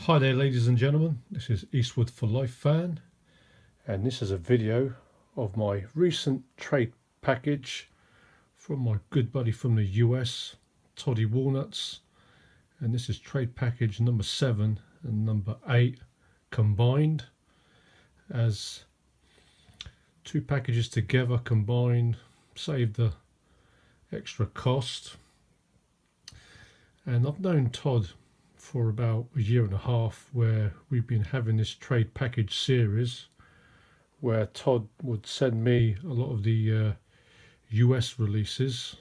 Hi there ladies and gentlemen, this is Eastwood for Life fan, and this is a video of my recent trade package from my good buddy from the US, Todd E Walnuts, and this is trade package number 7 and number 8 combined, as two packages together combined save the extra cost. And I've known Todd for about a year and a half, where we've been having this trade package series where Todd would send me a lot of the US releases,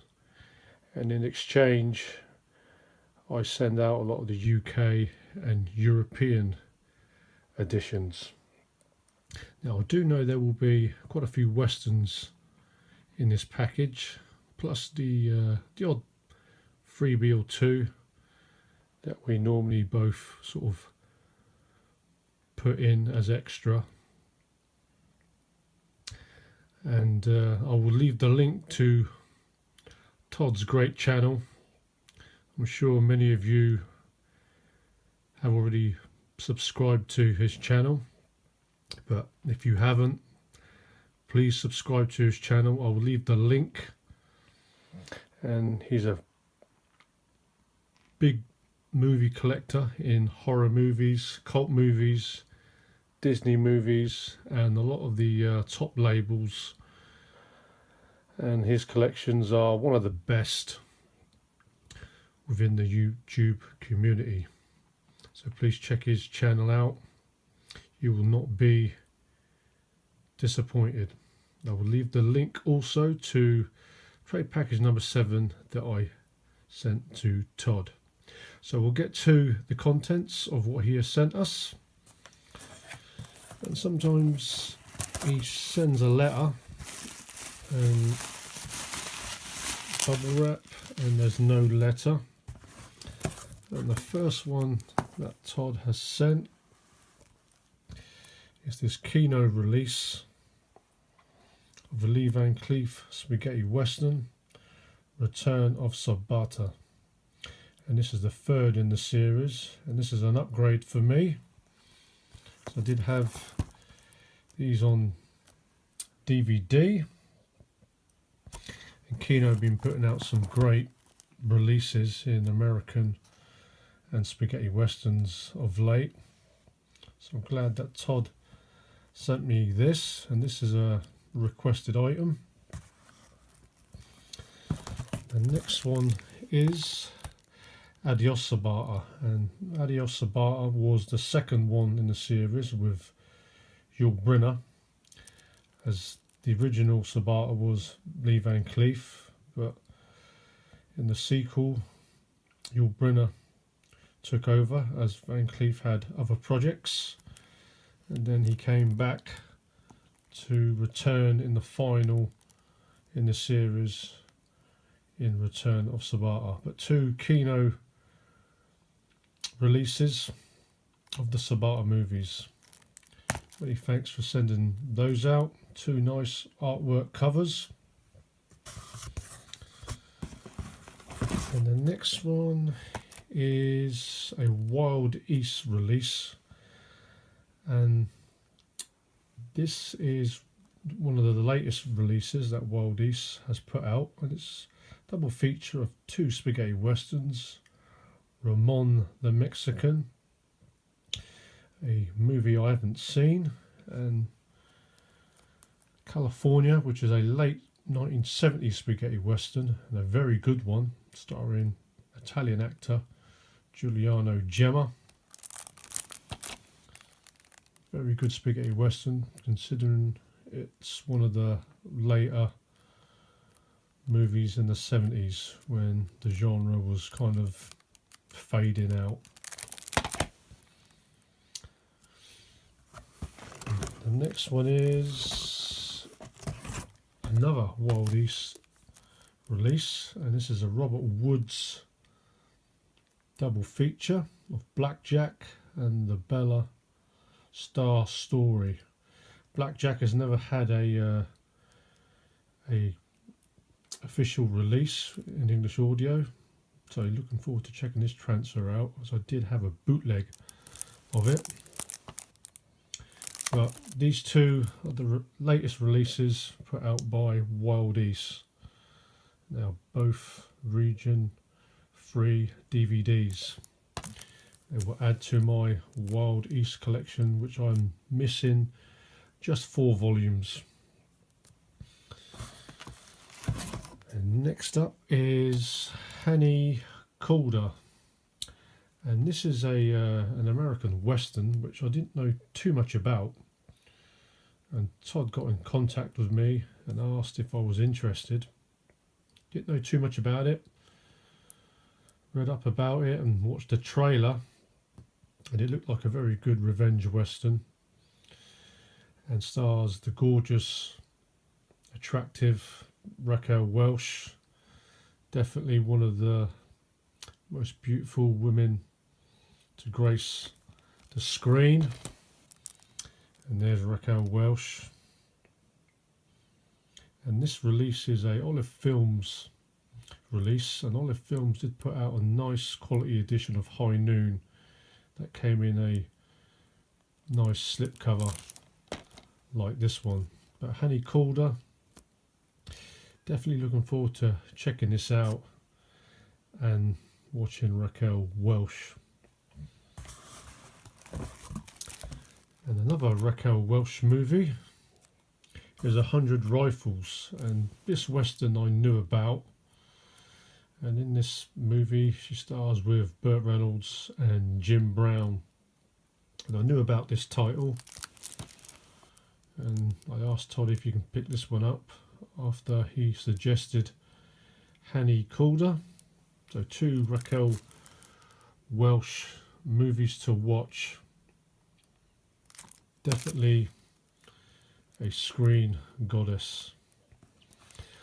and in exchange I send out a lot of the UK and European editions. Now I do know there will be quite a few westerns in this package, plus the odd freebie or two that we normally both sort of put in as extra. And I will leave the link to Todd's great channel. I'm sure many of you have already subscribed to his channel, but if you haven't, please subscribe to his channel. I will leave the link. And he's a big movie collector in horror movies, cult movies, Disney movies, and a lot of the top labels, and his collections are one of the best within the YouTube community. So please check his channel out, you will not be disappointed. I will leave the link also to trade package number 7 that I sent to Todd. So we'll get to the contents of what he has sent us. And sometimes he sends a letter and bubble wrap, and there's no letter. And the first one that Todd has sent is this Kino release of the Lee Van Cleef Spaghetti Western, Return of Sabata. And this is the third in the series, and this is an upgrade for me. So I did have these on DVD, and Kino have been putting out some great releases in American and spaghetti westerns of late. So I'm glad that Todd sent me this, and this is a requested item. The next one is Adios Sabata, and Adios Sabata was the second one in the series with Yul Brynner, as the original Sabata was Lee Van Cleef, but in the sequel Yul Brynner took over, as Van Cleef had other projects, and then he came back to return in the final in the series in Return of Sabata. But two Kino releases of the Sabata movies. Many thanks for sending those out. Two nice artwork covers. And the next one is a Wild East release, and this is one of the latest releases that Wild East has put out, and it's a double feature of two spaghetti westerns, Ramon the Mexican, a movie I haven't seen, and California, which is a late 1970s spaghetti western, and a very good one, starring Italian actor Giuliano Gemma. Very good spaghetti western, considering it's one of the later movies in the 70s when the genre was kind of fading out. The next one is another Wild East release, and this is a Robert Woods double feature of Blackjack and the Bella Star Story. Blackjack has never had a official release in English audio, so looking forward to checking this transfer out, as I did have a bootleg of it. But these two are the latest releases put out by Wild East. Now both region free DVDs. They will add to my Wild East collection, which I'm missing just 4 volumes. And next up is Honey Calder, and this is an American Western which I didn't know too much about, and Todd got in contact with me and asked if I was interested. Didn't know too much about it, read up about it and watched the trailer, and it looked like a very good revenge Western, and stars the gorgeous, attractive Raquel Welch, definitely one of the most beautiful women to grace the screen. And there's Raquel Welch. And this release is a Olive Films release, and Olive Films did put out a nice quality edition of High Noon that came in a nice slipcover like this one. But Honey Calder, definitely looking forward to checking this out and watching Raquel Welch. And another Raquel Welch movie is 100 Rifles, and this Western I knew about, and in this movie she stars with Burt Reynolds and Jim Brown, and I knew about this title, and I asked Todd if you can pick this one up after he suggested Honey Calder. So 2 Raquel Welch movies to watch. Definitely a screen goddess.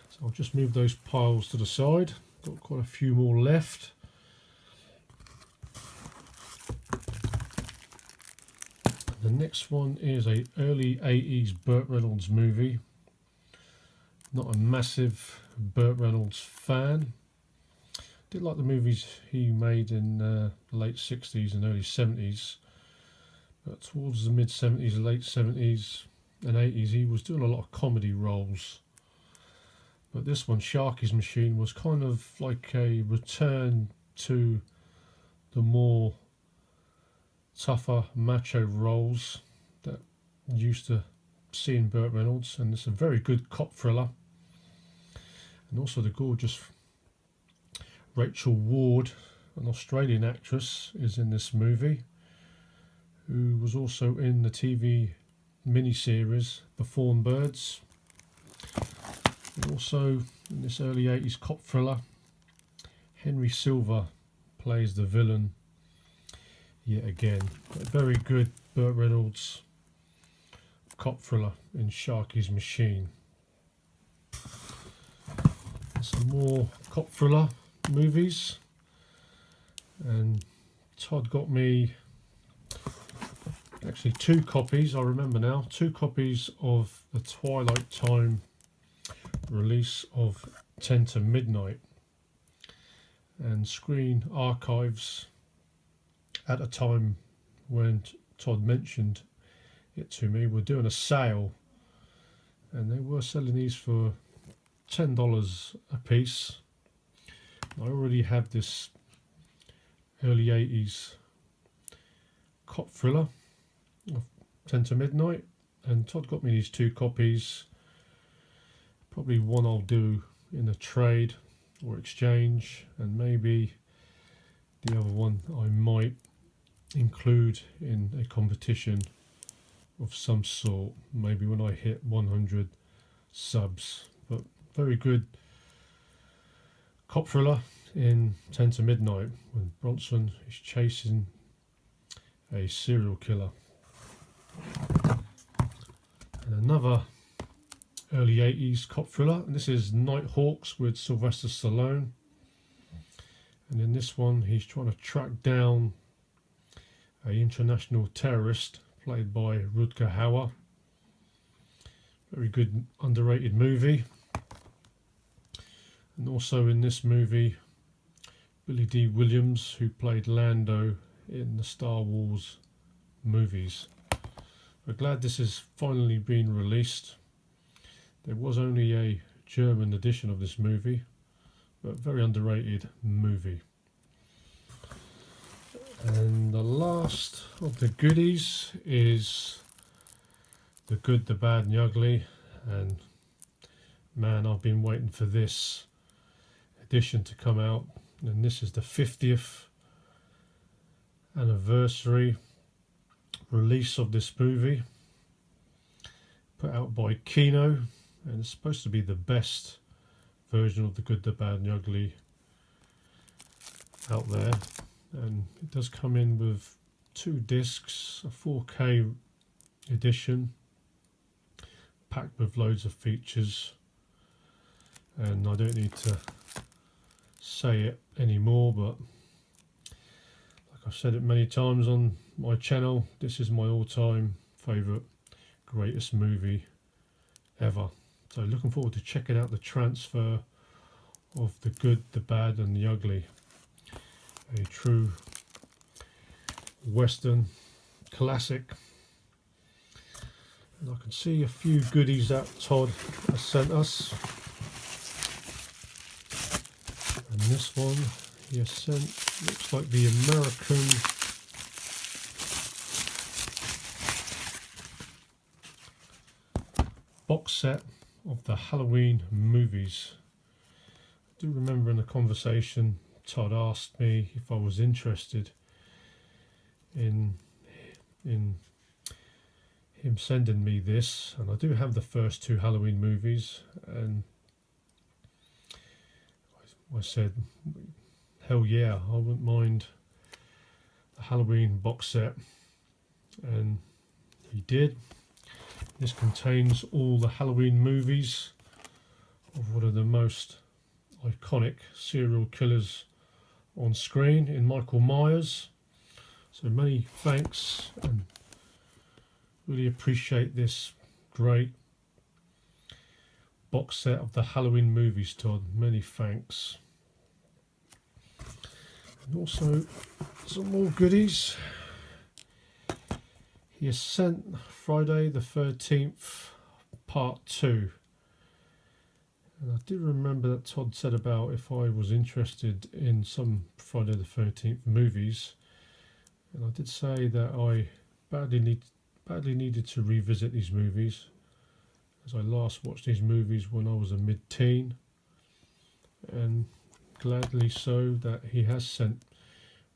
So I'll just move those piles to the side. Got quite a few more left. The next one is a early 80s Burt Reynolds movie. Not a massive Burt Reynolds fan. Did like the movies he made in the late 60s and early 70s. But towards the mid 70s, late 70s and 80s, he was doing a lot of comedy roles. But this one, Sharky's Machine, was kind of like a return to the more tougher macho roles that you used to see in Burt Reynolds, and it's a very good cop thriller. And also the gorgeous Rachel Ward, an Australian actress, is in this movie, who was also in the TV miniseries The Fawn Birds. And also in this early 80s cop thriller, Henry Silver plays the villain yet again. A very good Burt Reynolds cop thriller in Sharky's Machine. Some more cop thriller movies, and Todd got me actually 2 copies, I remember now, 2 copies of the Twilight Time release of 10 to Midnight. And Screen Archives, at a time when Todd mentioned it to me, were doing a sale, and they were selling these for $10 a piece. I already have this early 80s cop thriller of 10 to Midnight, and Todd got me these 2 copies. Probably one I'll do in a trade or exchange, and maybe the other one I might include in a competition of some sort, maybe when I hit 100 subs. But very good cop thriller in 10 to Midnight, when Bronson is chasing a serial killer. And another early 80s cop thriller, and this is Nighthawks with Sylvester Stallone. And in this one he's trying to track down an international terrorist played by Rutger Hauer. Very good underrated movie. And also in this movie, Billy D. Williams, who played Lando in the Star Wars movies. We're glad this is finally being released. There was only a German edition of this movie, but very underrated movie. And the last of the goodies is The Good, the Bad and the Ugly. And man, I've been waiting for this edition to come out, and this is the 50th anniversary release of this movie, put out by Kino, and it's supposed to be the best version of The Good, the Bad and the Ugly out there. And it does come in with 2 discs, a 4K edition packed with loads of features, and I don't need to say it anymore, but like I've said it many times on my channel, this is my all-time favourite, greatest movie ever. So looking forward to checking out the transfer of The Good, the Bad and the Ugly, a true Western classic. And I can see a few goodies that Todd has sent us. And this one he has sent looks like the American box set of the Halloween movies. I do remember in a conversation Todd asked me if I was interested in him sending me this, and I do have the first 2 Halloween movies, and I said hell yeah, I wouldn't mind the Halloween box set, and he did. This contains all the Halloween movies of one of the most iconic serial killers on screen in Michael Myers. So many thanks, and really appreciate this great box set of the Halloween movies, Todd. Many thanks. And also some more goodies. He has sent Friday the 13th part 2. And I do remember that Todd said about if I was interested in some Friday the 13th movies, and I did say that I badly needed to revisit these movies, as I last watched these movies when I was a mid-teen, and gladly so that he has sent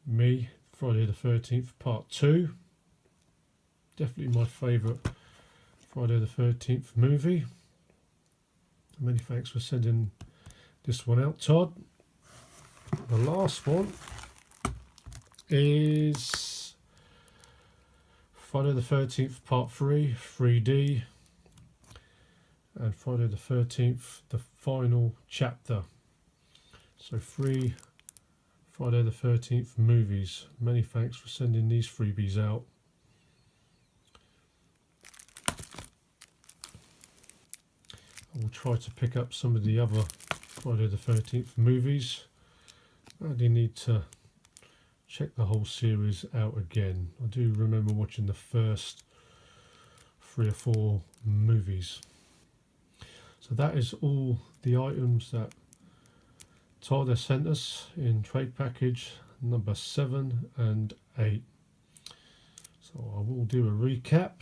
me Friday the 13th part 2. Definitely my favourite Friday the 13th movie. Many thanks for sending this one out, Todd. The last one is Friday the 13th part 3, 3D, and Friday the 13th, the final chapter. So 3 Friday the 13th movies. Many thanks for sending these freebies out. I will try to pick up some of the other Friday the 13th movies. I do need to check the whole series out again. I do remember watching the first 3 or 4 movies. So that is all the items that Todd has sent us in trade package number 7 and 8. So I will do a recap.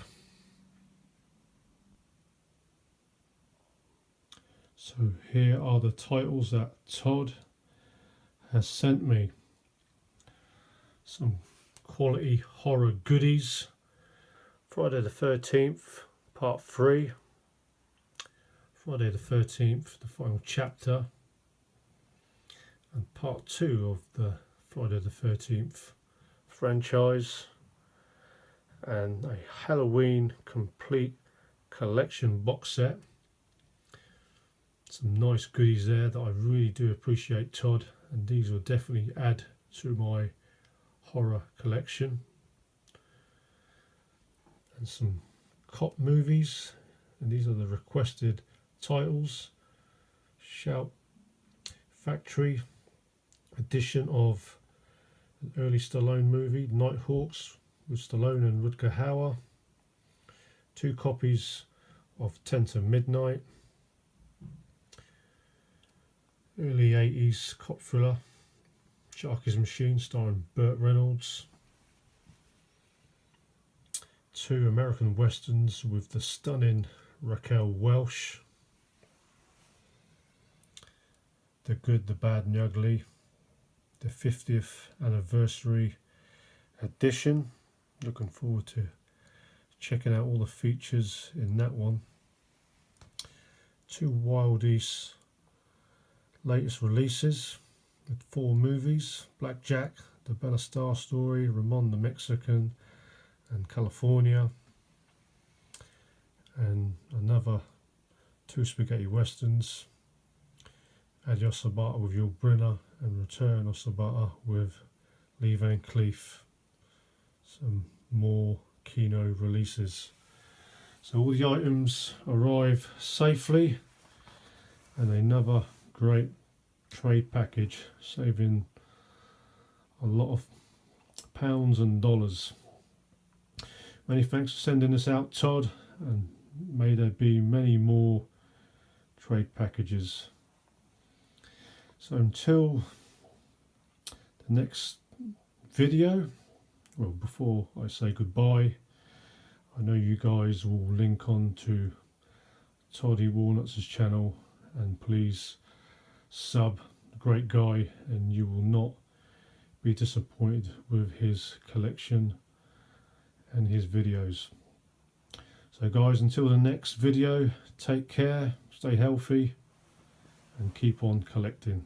So here are the titles that Todd has sent me. Some quality horror goodies. Friday the 13th, part 3. Friday the 13th, the final chapter. And part 2 of the Friday the 13th franchise. And a Halloween complete collection box set. Some nice goodies there that I really do appreciate, Todd, and these will definitely add to my horror collection. And some cop movies, and these are the requested titles. Shout Factory edition of an early Stallone movie, Nighthawks, with Stallone and Rutger Hauer. 2 copies of 10 to Midnight. Early 80s cop thriller. Sharky's Machine starring Burt Reynolds. 2 American westerns with the stunning Raquel Welch. The Good, the Bad and the Ugly. The 50th anniversary edition. Looking forward to checking out all the features in that one. 2 Wild East latest releases with 4 movies: Blackjack, The Bella Star Story, Ramon the Mexican and California, and another 2 spaghetti westerns: Adios Sabata with Yul Brynner and Return of Sabata with Lee Van Cleef. Some more Kino releases. So all the items arrive safely, and another great trade package, saving a lot of pounds and dollars. Many thanks for sending this out, Todd, and may there be many more trade packages. So until the next video, well, before I say goodbye, I know you guys will link on to Todd E Walnuts' channel, and please sub. Great guy, and you will not be disappointed with his collection and his videos. So guys, until the next video, take care, stay healthy and keep on collecting.